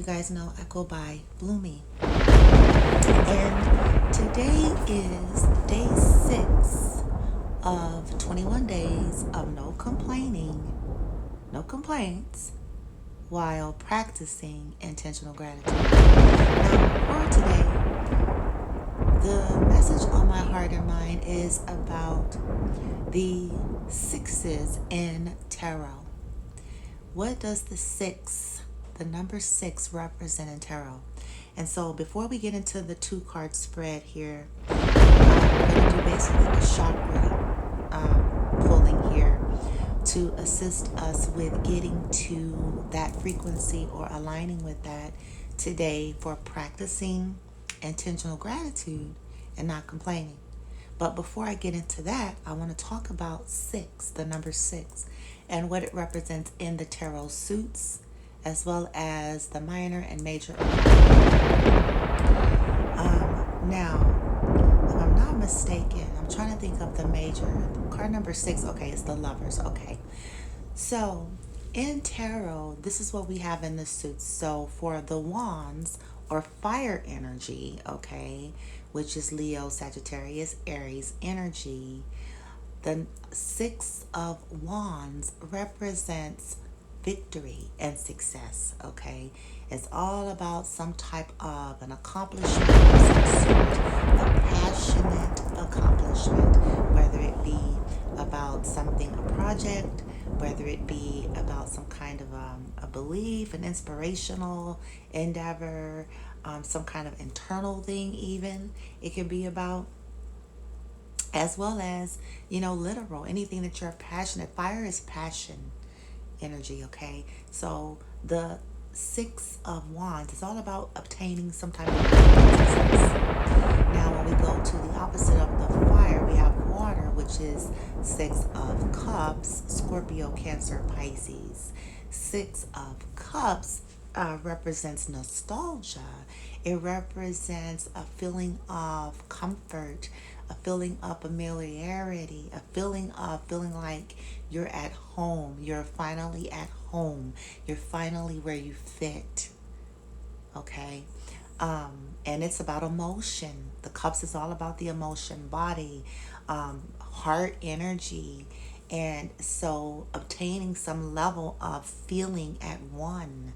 you guys know, I go by Bloomy. And today is day 6 of 21 days of no complaining, no complaints, while practicing intentional gratitude. Now, for today, the message on my heart and mind is about the sixes in tarot. What does the number 6, represent in tarot? And so before we get into the 2-card spread here, we're going to do basically a chakra pulling here to assist us with getting to that frequency or aligning with that today for practicing intentional gratitude and not complaining. But before I get into that, I want to talk about 6, the number 6, and what it represents in the tarot suits, as well as the minor and major now, if I'm not mistaken, I'm trying to think of the major. Card number 6, okay, it's the Lovers, okay. So, in tarot, this is what we have in the suits. So, for the Wands, or fire energy, okay, which is Leo, Sagittarius, Aries energy, the 6 of Wands represents victory and success, okay? It's all about some type of an accomplishment of some sort, a passionate accomplishment, whether it be about something, a project, whether it be about some kind of a belief, an inspirational endeavor, some kind of internal thing even it could be about, as well as, literal, anything that you're passionate. Fire is passion energy, okay? So the 6 of Wands is all about obtaining some type of success. Now, when we go to the opposite of the fire, we have water, which is 6 of Cups, Scorpio, Cancer, Pisces. 6 of Cups represents nostalgia. It represents a feeling of comfort, a feeling of familiarity, a feeling of feeling like you're at home. You're finally at home. You're finally where you fit. Okay? And it's about emotion. The cups is all about the emotion, body, heart energy. And so obtaining some level of feeling at one,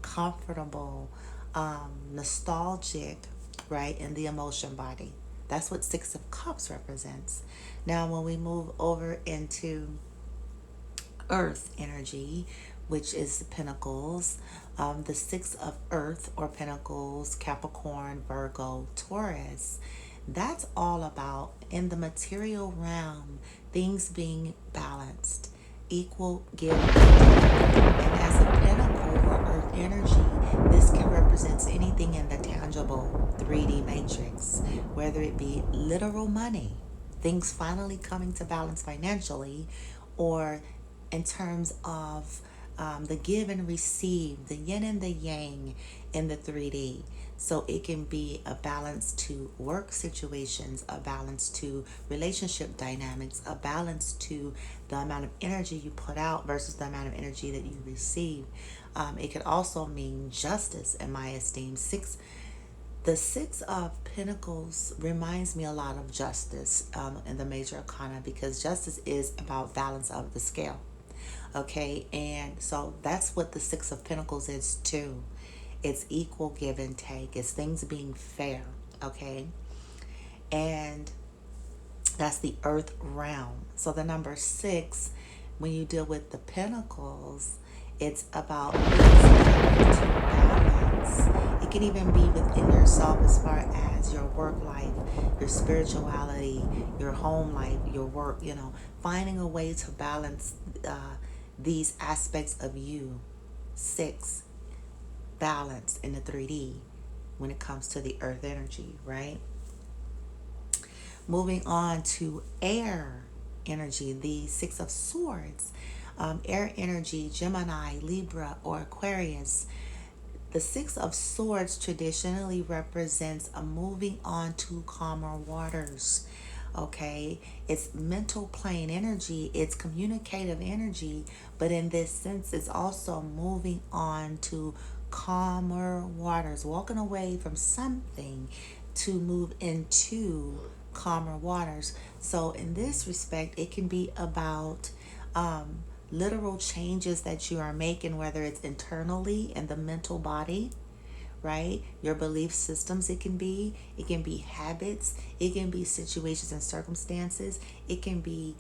comfortable, nostalgic, right, in the emotion body. That's what 6 of Cups represents. Now, when we move over into Earth energy, which is the Pentacles, the 6 of Earth or Pentacles, Capricorn, Virgo, Taurus, that's all about, in the material realm, things being balanced, equal give and take. And as a Pentacle or Earth energy, this can represent anything in the tangible 3D matrix, whether it be literal money, things finally coming to balance financially, or in terms of the give and receive, the yin and the yang in the 3D. So it can be a balance to work situations, a balance to relationship dynamics, a balance to the amount of energy you put out versus the amount of energy that you receive. It could also mean justice, in my esteem. The 6 of Pentacles reminds me a lot of justice in the major arcana, because justice is about balance of the scale. Okay, and so that's what the 6 of Pentacles is too. It's equal give and take. It's things being fair, okay? And that's the earth realm. So the number 6, when you deal with the Pentacles, it's about things coming to balance. It can even be within yourself, as far as your work life, your spirituality, your home life, your work, finding a way to balance these aspects of you. 6, balance in the 3D when it comes to the earth energy, right? Moving on to air energy, the 6 of Swords, air energy, Gemini, Libra, or Aquarius. The 6 of Swords traditionally represents a moving on to calmer waters. Okay, it's mental plane energy, it's communicative energy, but in this sense, it's also moving on to calmer waters, walking away from something to move into calmer waters. So, in this respect, it can be about literal changes that you are making, whether it's internally in the mental body, right? Your belief systems, it can be habits, it can be situations and circumstances, it can be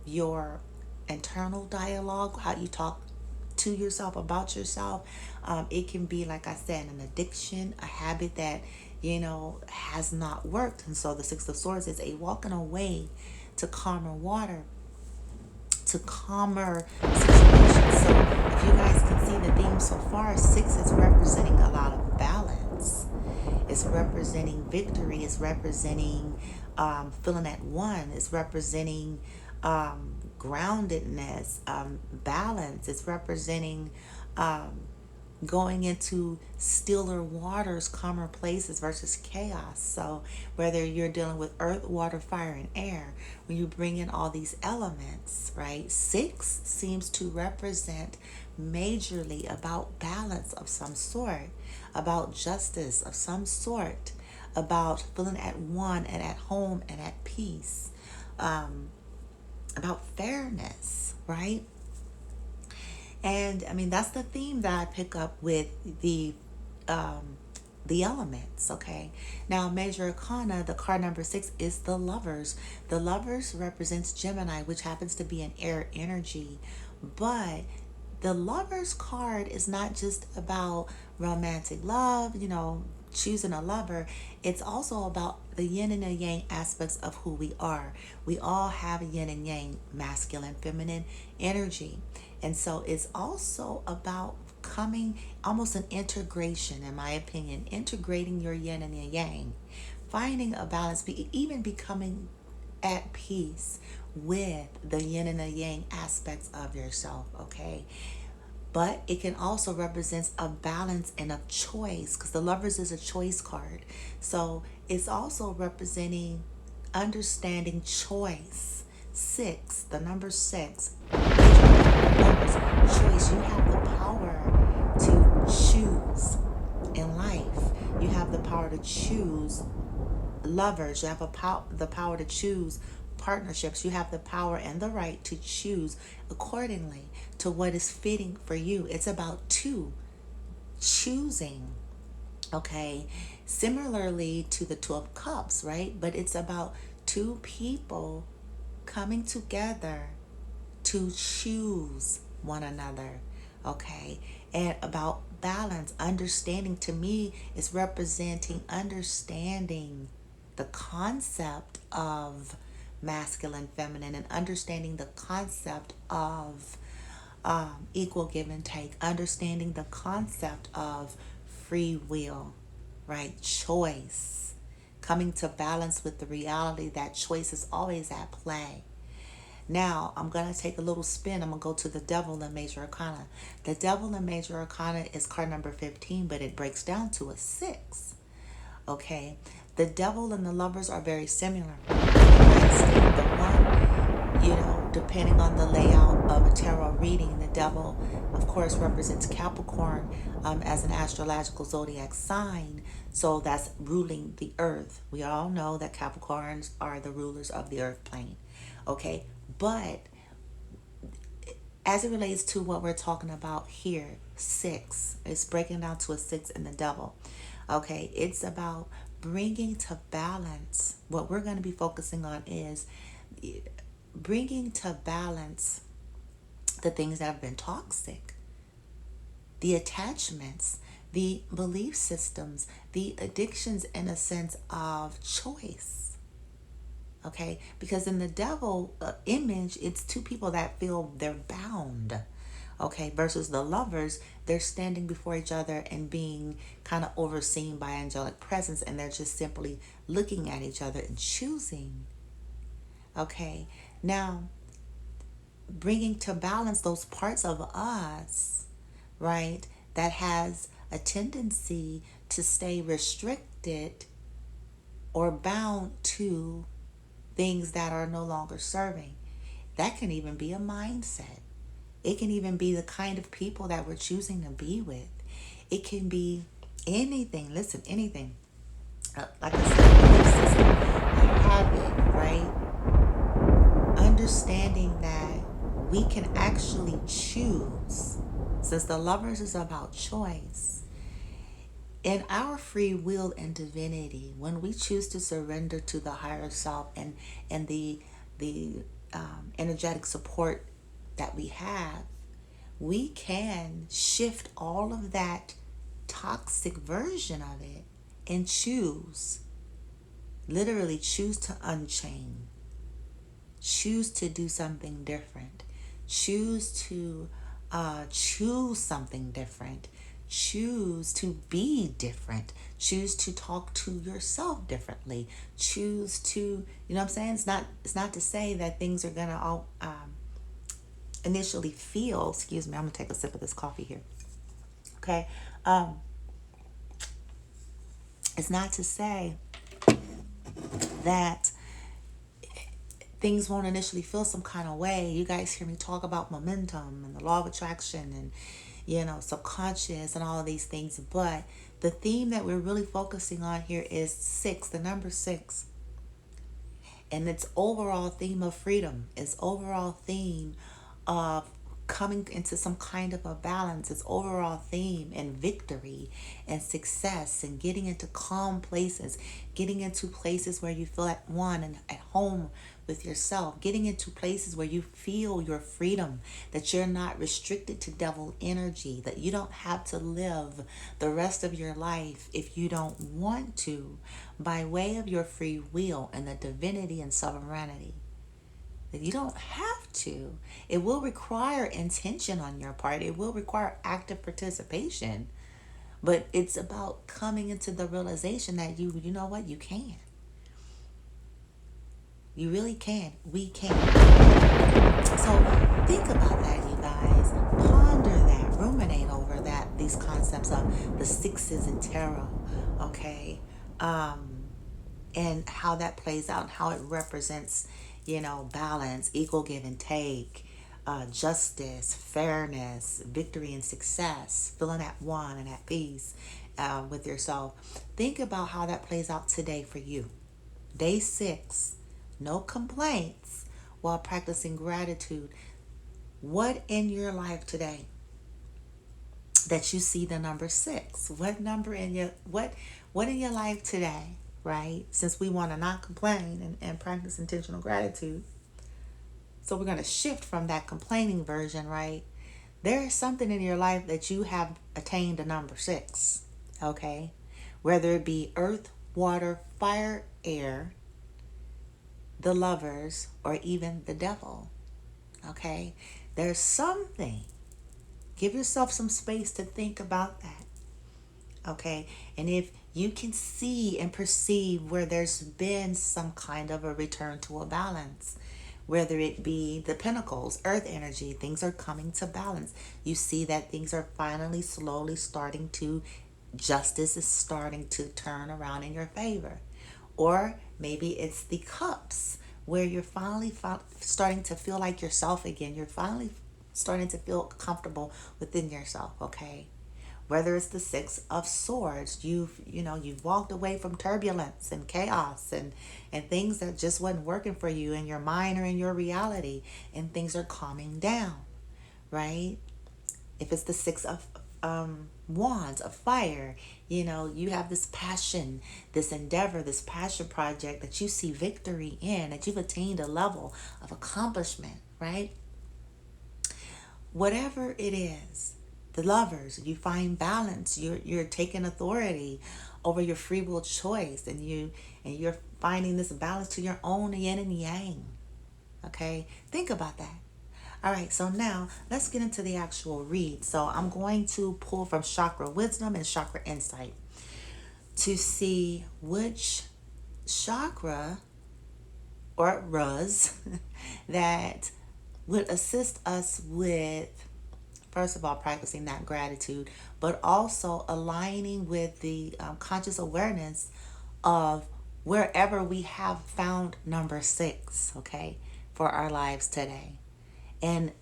your internal dialogue, how you talk to yourself about yourself. It can be, like I said, an addiction, a habit that has not worked. And so the Six of Swords is a walking away to calmer water, to calmer situations. So if you guys can see the theme so far, six is representing a lot of balance. It's representing victory. It's representing feeling at one. It's representing groundedness, balance. It's representing going into stiller waters, calmer places versus chaos. So whether you're dealing with earth, water, fire, and air, when you bring in all these elements, right? Six seems to represent majorly about balance of some sort, about justice of some sort, about feeling at one and at home and at peace, about fairness, right? And I mean, that's the theme that I pick up with the elements. Okay, now major arcana, the card number 6 is the Lovers. The Lovers represents Gemini, which happens to be an air energy, but the Lovers card is not just about romantic love, choosing a lover. It's also about the yin and the yang aspects of who we are. We all have a yin and yang, masculine, feminine energy. And so it's also about coming, almost an integration, in my opinion, integrating your yin and your yang, finding a balance, even becoming at peace with the yin and the yang aspects of yourself, okay? But it can also represent a balance and a choice, because the Lovers is a choice card. So it's also representing understanding choice. 6, the number 6, Lovers, choice. You have the power to choose in life. You have the power to choose lovers. You have the power to choose partnerships. You have the power and the right to choose accordingly to what is fitting for you. It's about choosing, okay? Similarly to the Two of Cups, right? But it's about two people coming together to choose one another, okay? And about balance, understanding, to me is representing understanding the concept of masculine, feminine, and understanding the concept of equal give and take, understanding the concept of free will, right? Choice, coming to balance with the reality that choice is always at play. Now, I'm going to take a little spin. I'm going to go to the Devil in Major Arcana. The Devil in Major Arcana is card number 15, but it breaks down to a 6. Okay? The Devil and the Lovers are very similar. The one, depending on the layout of a tarot reading, the Devil, of course, represents Capricorn as an astrological zodiac sign. So that's ruling the earth. We all know that Capricorns are the rulers of the earth plane. Okay? But as it relates to what we're talking about here, 6, it's breaking down to a 6 in the Devil. Okay, it's about bringing to balance. What we're going to be focusing on is bringing to balance the things that have been toxic, the attachments, the belief systems, the addictions, in a sense of choice. Okay, because in the Devil image, it's two people that feel they're bound. Okay, versus the Lovers, they're standing before each other and being kind of overseen by angelic presence, and they're just simply looking at each other and choosing. Okay, now bringing to balance those parts of us, right, that has a tendency to stay restricted or bound to things that are no longer serving. That can even be a mindset. It can even be the kind of people that we're choosing to be with. It can be anything. Listen, anything. Like I said, belief system, a habit, right? Understanding that we can actually choose, since the lovers is about choice. In our free will and divinity, when we choose to surrender to the higher self and the energetic support that we have, we can shift all of that toxic version of it and choose, literally choose to unchain, choose to do something different, choose to choose something different, choose to be different, choose to talk to yourself differently, choose to, you know what I'm saying? It's not to say that things are gonna all initially feel, excuse me, I'm gonna take a sip of this coffee here. Okay. Um, it's not to say that things won't initially feel some kind of way. You guys hear me talk about momentum and the law of attraction and, subconscious and all of these things. But the theme that we're really focusing on here is six, the number six. And its overall theme of freedom, its overall theme of coming into some kind of a balance, its overall theme and victory and success and getting into calm places, getting into places where you feel at one and at home with yourself, getting into places where you feel your freedom, that you're not restricted to devil energy, that you don't have to live the rest of your life if you don't want to, by way of your free will and the divinity and sovereignty. That you don't have to. It will require intention on your part. It will require active participation. But it's about coming into the realization that you know what, you can. You really can. We can. So think about that, you guys. Ponder that. Ruminate over that. These concepts of the sixes in tarot. Okay. And how that plays out and how it represents, balance, equal give and take, justice, fairness, victory and success, feeling at one and at peace with yourself. Think about how that plays out today for you. Day 6, no complaints while practicing gratitude. What in your life today that you see the number 6? What number in what in your life today, right? Since we want to not complain and practice intentional gratitude. So we're going to shift from that complaining version, right? There is something in your life that you have attained a number 6, okay? Whether it be earth, water, fire, air, the lovers, or even the devil, okay? There's something. Give yourself some space to think about that. Okay, and if you can see and perceive where there's been some kind of a return to a balance, whether it be the pentacles, earth energy, things are coming to balance. You see that things are finally slowly starting to, justice is starting to turn around in your favor. Or maybe it's the cups where you're finally starting to feel like yourself again. You're finally starting to feel comfortable within yourself, okay? Whether it's the 6 of swords, you've walked away from turbulence and chaos and things that just wasn't working for you in your mind or in your reality, and things are calming down, right? If it's the 6 of wands, of fire, you have this passion, this endeavor, this passion project that you see victory in, that you've attained a level of accomplishment, right? Whatever it is, the lovers, you find balance. You're taking authority over your free will choice, and you're finding this balance to your own yin and yang. Okay, think about that. All right, so now let's get into the actual read. So I'm going to pull from Chakra Wisdom and Chakra Insight to see which chakra or ras that would assist us with, first of all, practicing that gratitude, but also aligning with the conscious awareness of wherever we have found number 6, okay, for our lives today. And,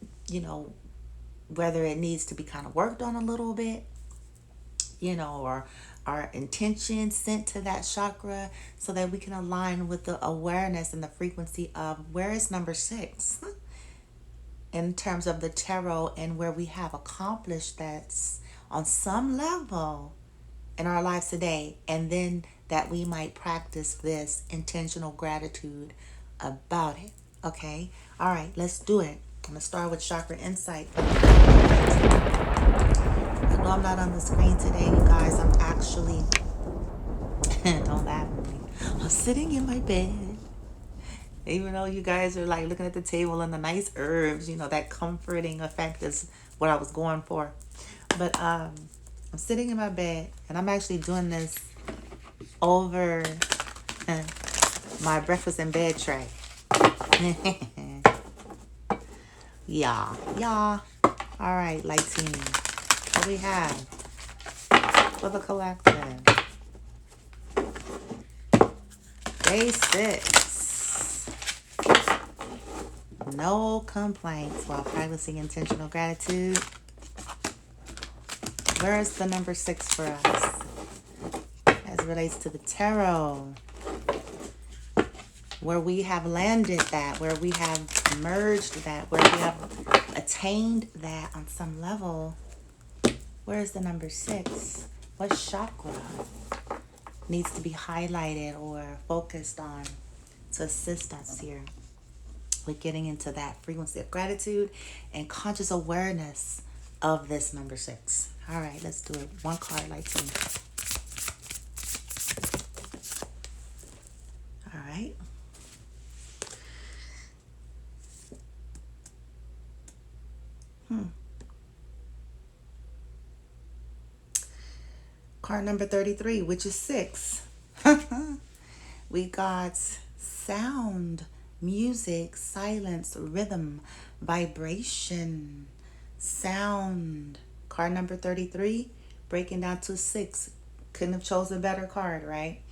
whether it needs to be kind of worked on a little bit, or our intention sent to that chakra so that we can align with the awareness and the frequency of where is number 6 in terms of the tarot, and where we have accomplished that on some level in our lives today, and then that we might practice this intentional gratitude about it. Okay? All right, let's do it. I'm going to start with Chakra Insight. I know I'm not on the screen today, you guys. I'm actually, don't laugh at me, I'm sitting in my bed. Even though you guys are like looking at the table and the nice herbs, that comforting effect is what I was going for. But I'm sitting in my bed, and I'm actually doing this over my breakfast in bed tray. Yeah. All right, lighting. What we have for the collective? Day 6. No complaints while practicing intentional gratitude. Where's the number 6 for us as it relates to the tarot? Where we have landed that, where we have merged that, where we have attained that on some level. Where's the number 6? What chakra needs to be highlighted or focused on to assist us here with getting into that frequency of gratitude and conscious awareness of this number 6? All right, let's do it. One card, lighting. All right. Card number 33, which is 6. We got sound, music, silence, rhythm, vibration, sound. Card number 33, breaking down to 6. Couldn't have chosen a better card, right?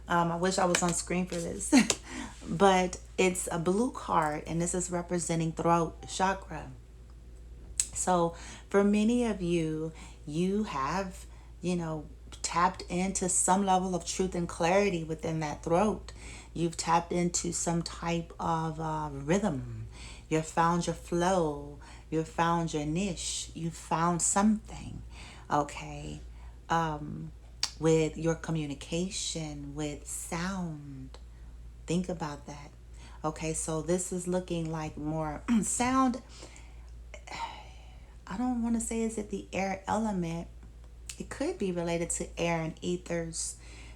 I wish I was on screen for this. But it's a blue card, and this is representing throat chakra. So for many of you, you have, tapped into some level of truth and clarity within that throat. You've tapped into some type of rhythm. You've found your flow. You've found your niche. You've found something, okay, with your communication, with sound. Think about that. Okay, so this is looking like more sound. I don't want to say is it the air element. It could be related to air and ethers,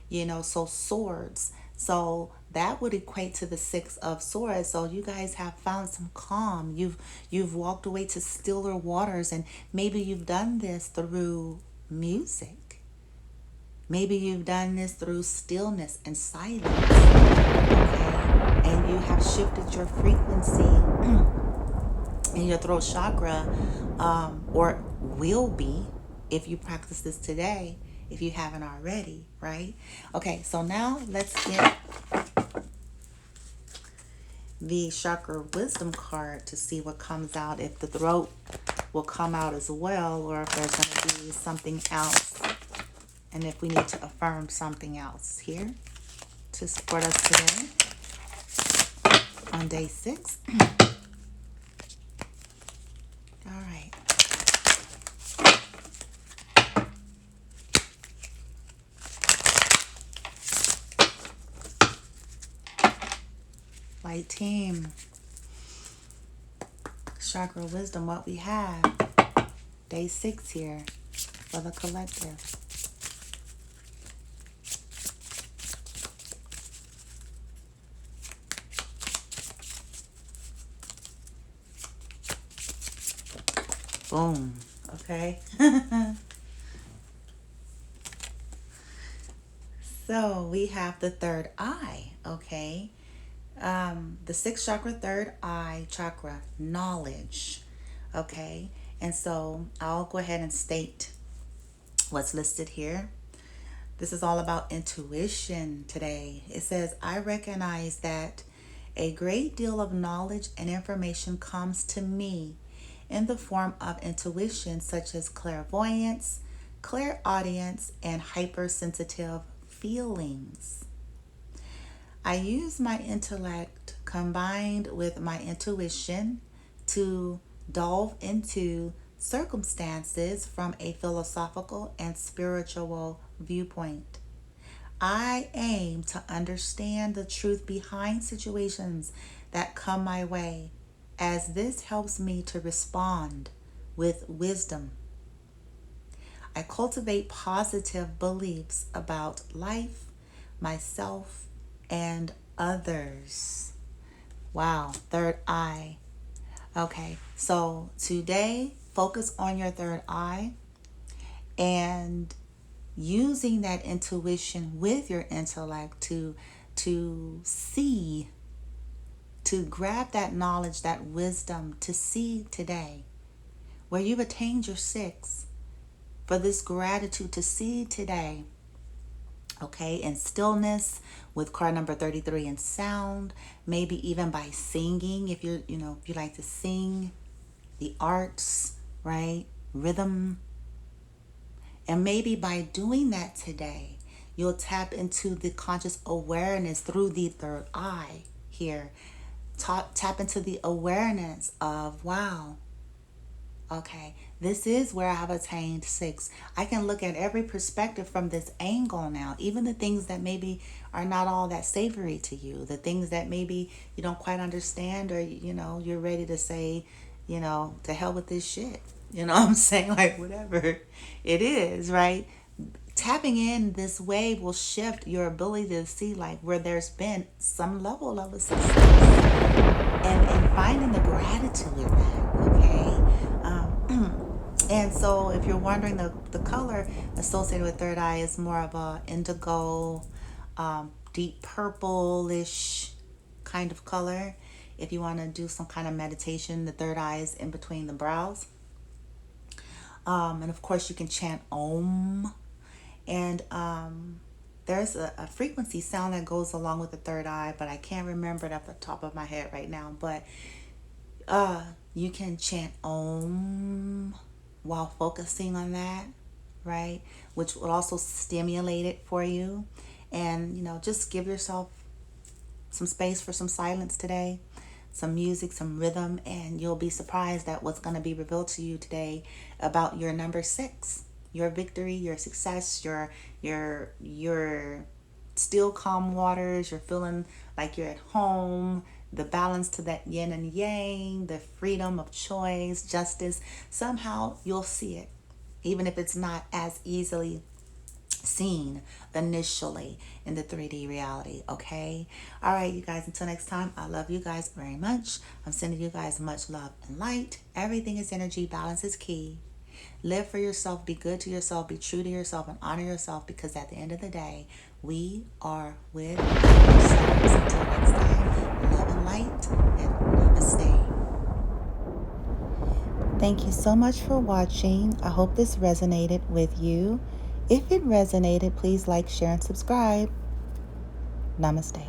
so swords. So that would equate to the 6 of swords. So you guys have found some calm. You've walked away to stiller waters, and maybe you've done this through music. Maybe you've done this through stillness and silence. Okay? And you have shifted your frequency in your throat chakra, or will be if you practice this today, if you haven't already, right? Okay, so now let's get the Chakra Wisdom card to see what comes out, if the throat will come out as well, or if there's going to be something else, and if we need to affirm something else here to support us today on day 6. All right. Light team. Chakra Wisdom, what we have. Day 6 here for the collective. Boom. Okay. So we have the third eye. Okay. The 6th chakra, third eye chakra, knowledge. Okay. And so I'll go ahead and state what's listed here. This is all about intuition today. It says, I recognize that a great deal of knowledge and information comes to me in the form of intuition, such as clairvoyance, clairaudience, and hypersensitive feelings. I use my intellect combined with my intuition to delve into circumstances from a philosophical and spiritual viewpoint. I aim to understand the truth behind situations that come my way, as this helps me to respond with wisdom. I cultivate positive beliefs about life, myself, and others. Wow, third eye. Okay, so today, focus on your third eye and using that intuition with your intellect to see, to grab that knowledge, that wisdom, to see today where you've attained your six, for this gratitude to see today, okay, in stillness with card number 33 in sound, maybe even by singing if you're, if you like to sing, the arts, right, rhythm. And maybe by doing that today, you'll tap into the conscious awareness through the third eye here. Tap into the awareness of, wow, okay, this is where I have attained six. I can look at every perspective from this angle now, even the things that maybe are not all that savory to you, the things that maybe you don't quite understand, or, you're ready to say, to hell with this shit. You know what I'm saying? Like, whatever it is, right? Tapping in this way will shift your ability to see, like, where there's been some level of a success, and finding the gratitude in that, okay? And so if you're wondering, the color associated with third eye is more of a indigo, deep purplish kind of color. If you want to do some kind of meditation, the third eye is in between the brows. And of course you can chant Om. And there's a frequency sound that goes along with the third eye, but I can't remember it off the top of my head right now. But you can chant Om while focusing on that, right? Which will also stimulate it for you. And, just give yourself some space for some silence today, some music, some rhythm, and you'll be surprised at what's going to be revealed to you today about your number six, your victory, your success, your still calm waters. You're feeling like you're at home, the balance to that yin and yang, the freedom of choice, justice. Somehow you'll see it, even if it's not as easily seen initially in the 3D reality. Okay, all right, you guys, until next time, I love you guys very much. I'm sending you guys much love and light. Everything is energy. Balance is key. Live for yourself, be good to yourself, be true to yourself, and honor yourself, because at the end of the day, we are with ourselves. Until next time, love and light, and namaste. Thank you so much for watching. I hope this resonated with you. If it resonated, please like, share, and subscribe. Namaste.